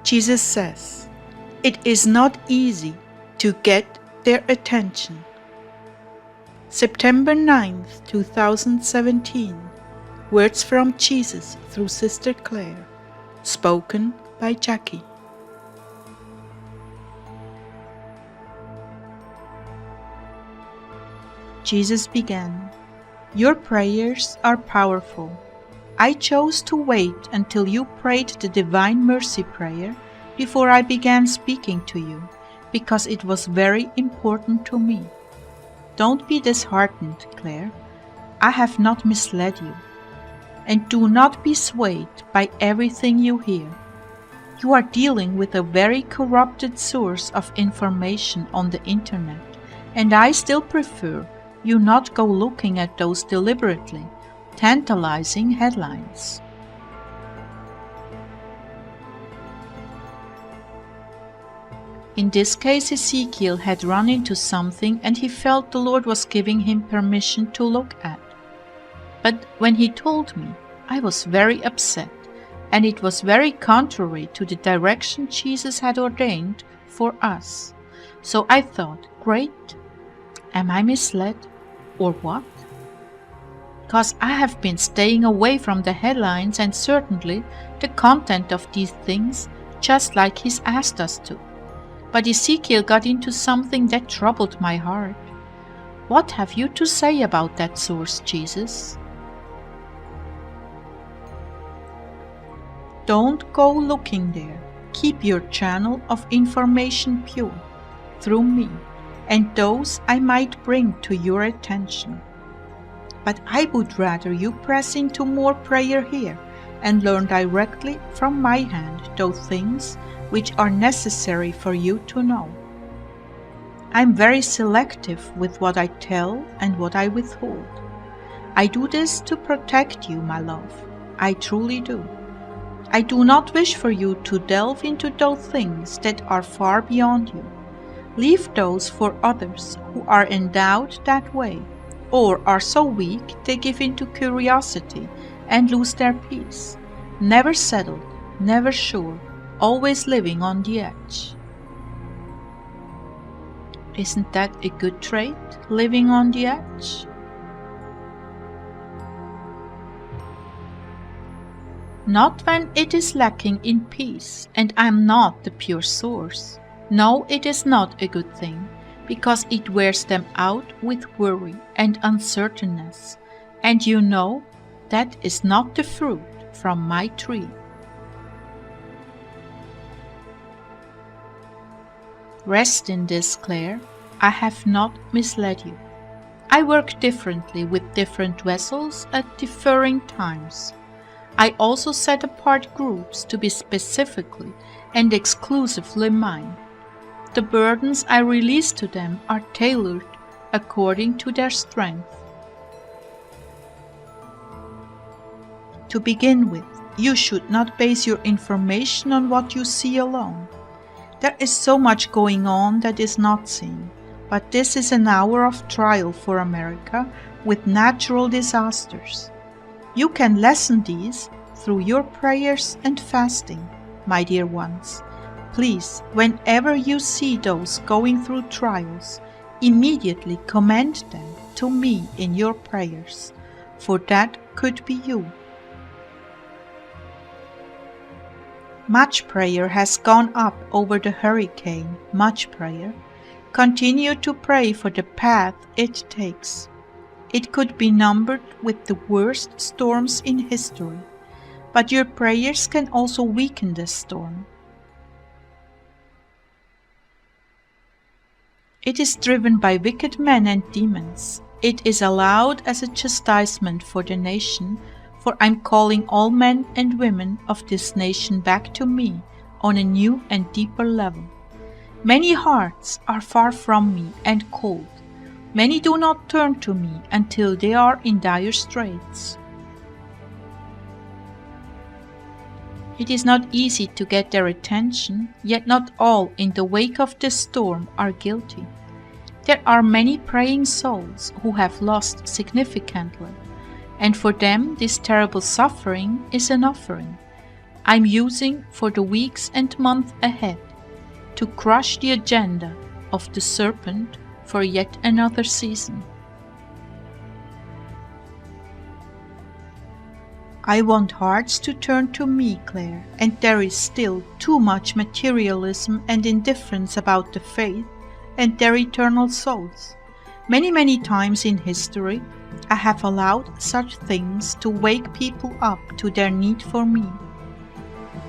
Jesus says, "It is not easy to get their attention." September 9th, 2017. Words from Jesus through Sister Clare. Spoken by Jackie. Jesus began, "Your prayers are powerful. I chose to wait until you prayed the Divine Mercy Prayer before I began speaking to you, because it was very important to me. Don't be disheartened, Clare. I have not misled you. And do not be swayed by everything you hear. You are dealing with a very corrupted source of information on the internet, and I still prefer you not go looking at those deliberately tantalizing headlines." In this case, Ezekiel had run into something and he felt the Lord was giving him permission to look at. But when he told me, I was very upset, and it was very contrary to the direction Jesus had ordained for us. So I thought, great, am I misled or what? Because I have been staying away from the headlines and certainly the content of these things, just like he's asked us to. But Ezekiel got into something that troubled my heart. What have you to say about that source, Jesus? Don't go looking there. Keep your channel of information pure through me and those I might bring to your attention. But I would rather you press into more prayer here and learn directly from my hand those things which are necessary for you to know. I'm very selective with what I tell and what I withhold. I do this to protect you, my love. I truly do. I do not wish for you to delve into those things that are far beyond you. Leave those for others who are endowed that way, or are so weak they give into curiosity and lose their peace. Never settled, never sure, always living on the edge. Isn't that a good trait, living on the edge? Not when it is lacking in peace, and I am not the pure source. No, it is not a good thing, because it wears them out with worry and uncertainness, and you know that is not the fruit from my tree. Rest in this, Clare. I have not misled you. I work differently with different vessels at differing times. I also set apart groups to be specifically and exclusively mine. The burdens I release to them are tailored according to their strength. To begin with, you should not base your information on what you see alone. There is so much going on that is not seen, but this is an hour of trial for America with natural disasters. You can lessen these through your prayers and fasting, my dear ones. Please, whenever you see those going through trials, immediately commend them to me in your prayers, for that could be you. Much prayer has gone up over the hurricane, much prayer. Continue to pray for the path it takes. It could be numbered with the worst storms in history, but your prayers can also weaken the storm. It is driven by wicked men and demons. It is allowed as a chastisement for the nation, for I'm calling all men and women of this nation back to me on a new and deeper level. Many hearts are far from me and cold. Many do not turn to me until they are in dire straits. It is not easy to get their attention, yet not all in the wake of this storm are guilty. There are many praying souls who have lost significantly, and for them this terrible suffering is an offering. I'm using for the weeks and months ahead to crush the agenda of the serpent for yet another season. I want hearts to turn to me, Clare, and there is still too much materialism and indifference about the faith and their eternal souls. Many times in history, I have allowed such things to wake people up to their need for me.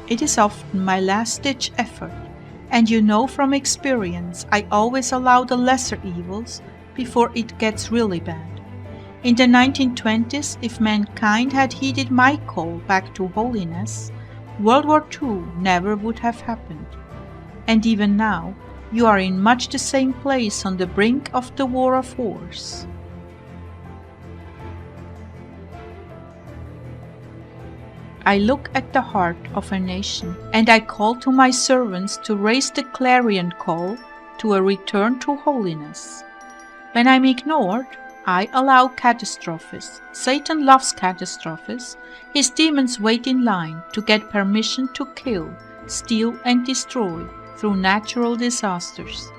It is often my last-ditch effort, and you know from experience I always allow the lesser evils before it gets really bad. In the 1920s, if mankind had heeded my call back to holiness, World War II never would have happened. And even now, you are in much the same place on the brink of the war of wars. I look at the heart of a nation, and I call to my servants to raise the clarion call to a return to holiness. When I'm ignored, I allow catastrophes. Satan loves catastrophes. His demons wait in line to get permission to kill, steal and destroy through natural disasters.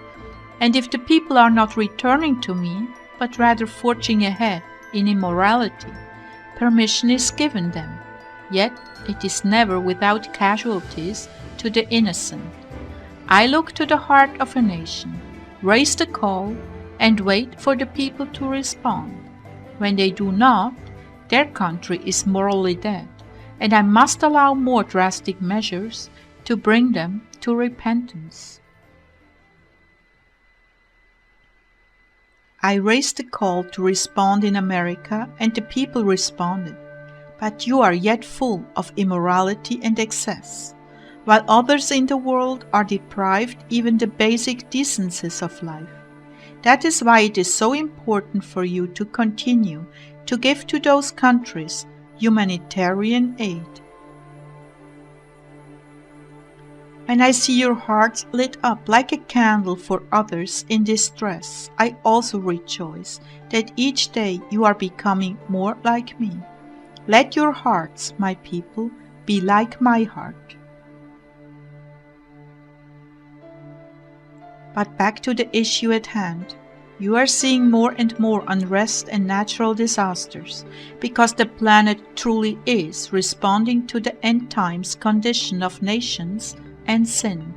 And if the people are not returning to me, but rather forging ahead in immorality, permission is given them. Yet it is never without casualties to the innocent. I look to the heart of a nation, raise the call, and wait for the people to respond. When they do not, their country is morally dead, and I must allow more drastic measures to bring them to repentance. I raised the call to respond in America, and the people responded. But you are yet full of immorality and excess, while others in the world are deprived even the basic decencies of life. That is why it is so important for you to continue to give to those countries humanitarian aid. When I see your hearts lit up like a candle for others in distress, I also rejoice that each day you are becoming more like me. Let your hearts, my people, be like my heart. But back to the issue at hand. You are seeing more and more unrest and natural disasters because the planet truly is responding to the end times condition of nations and sin.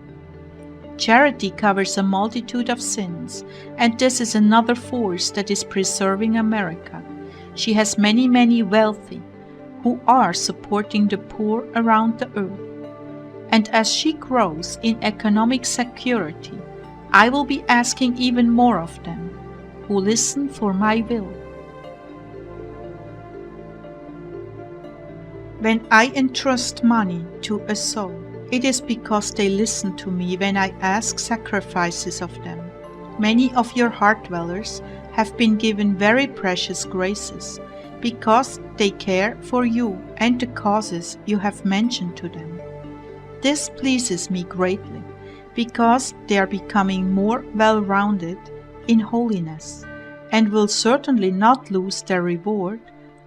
Charity covers a multitude of sins, and this is another force that is preserving America. She has many wealthy who are supporting the poor around the earth. And as she grows in economic security, I will be asking even more of them, who listen for my will. When I entrust money to a soul, it is because they listen to me when I ask sacrifices of them. Many of your heart dwellers have been given very precious graces, because they care for you and the causes you have mentioned to them. This pleases me greatly, because they are becoming more well-rounded in holiness, and will certainly not lose their reward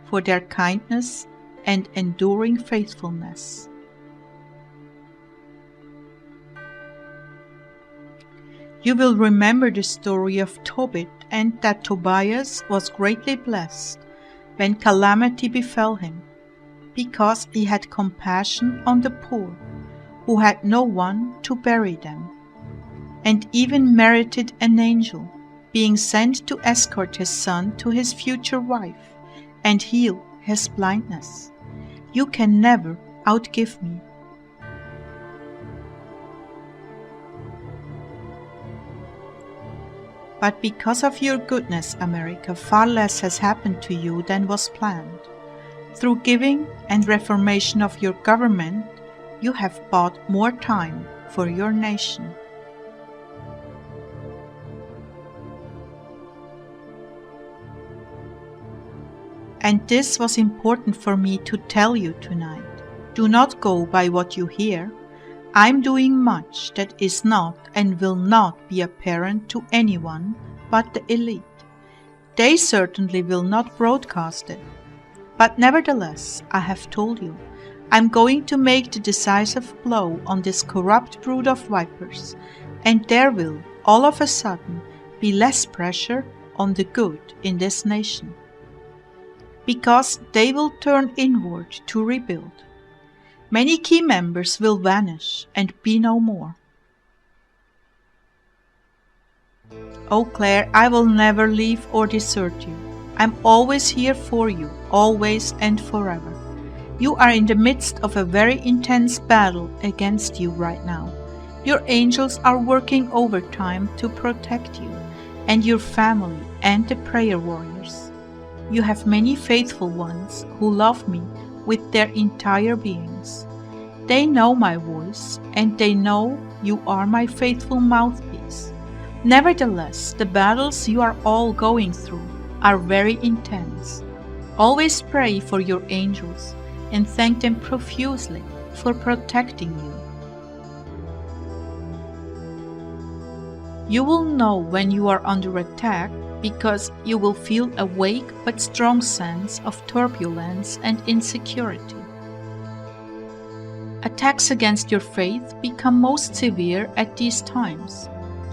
for their kindness and enduring faithfulness. You will remember the story of Tobit, and that Tobias was greatly blessed when calamity befell him, because he had compassion on the poor, who had no one to bury them, and even merited an angel, being sent to escort his son to his future wife, and heal his blindness. You can never outgive me. But because of your goodness, America, far less has happened to you than was planned. Through giving and reformation of your government, you have bought more time for your nation. And this was important for me to tell you tonight. Do not go by what you hear. I'm doing much that is not and will not be apparent to anyone but the elite. They certainly will not broadcast it. But nevertheless, I have told you, I'm going to make the decisive blow on this corrupt brood of vipers, and there will, all of a sudden, be less pressure on the good in this nation, because they will turn inward to rebuild. Many key members will vanish and be no more. Oh Clare, I will never leave or desert you. I'm always here for you, always and forever. You are in the midst of a very intense battle against you right now. Your angels are working overtime to protect you and your family and the prayer warriors. You have many faithful ones who love me with their entire beings. They know my voice, and they know you are my faithful mouthpiece. Nevertheless, the battles you are all going through are very intense. Always pray for your angels and thank them profusely for protecting you. You will know when you are under attack because you will feel a vague but strong sense of turbulence and insecurity. Attacks against your faith become most severe at these times.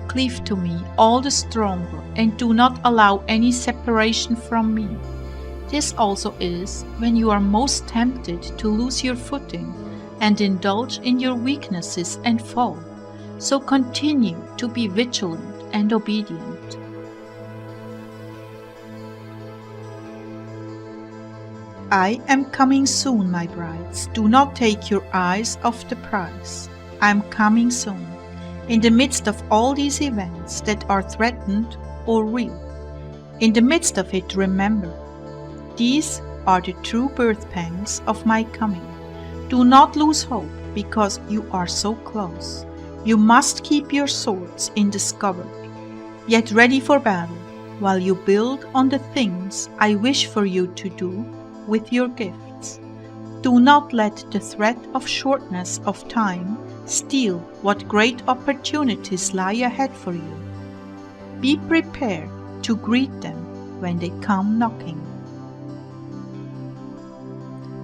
Cleave to me all the stronger and do not allow any separation from me. This also is when you are most tempted to lose your footing and indulge in your weaknesses and fall. So continue to be vigilant and obedient. I am coming soon, my brides. Do not take your eyes off the prize. I am coming soon. In the midst of all these events that are threatened or real, in the midst of it, remember, these are the true birth pangs of my coming. Do not lose hope because you are so close. You must keep your swords in the scabbard, yet ready for battle, while you build on the things I wish for you to do with your gifts. Do not let the threat of shortness of time steal what great opportunities lie ahead for you. Be prepared to greet them when they come knocking.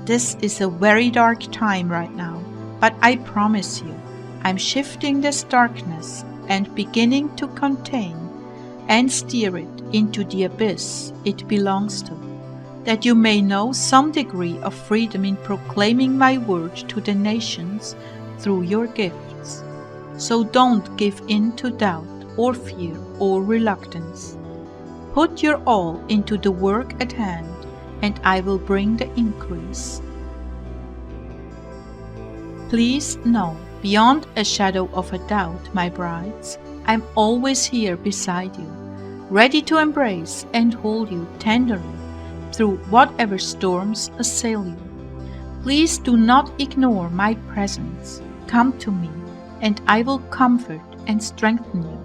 This is a very dark time right now, but I promise you, I'm shifting this darkness and beginning to contain and steer it into the abyss it belongs to, that you may know some degree of freedom in proclaiming my word to the nations through your gifts. So don't give in to doubt or fear or reluctance. Put your all into the work at hand, and I will bring the increase. Please know, beyond a shadow of a doubt, my brides, I'm always here beside you, ready to embrace and hold you tenderly through whatever storms assail you. Please do not ignore my presence. Come to me, and I will comfort and strengthen you.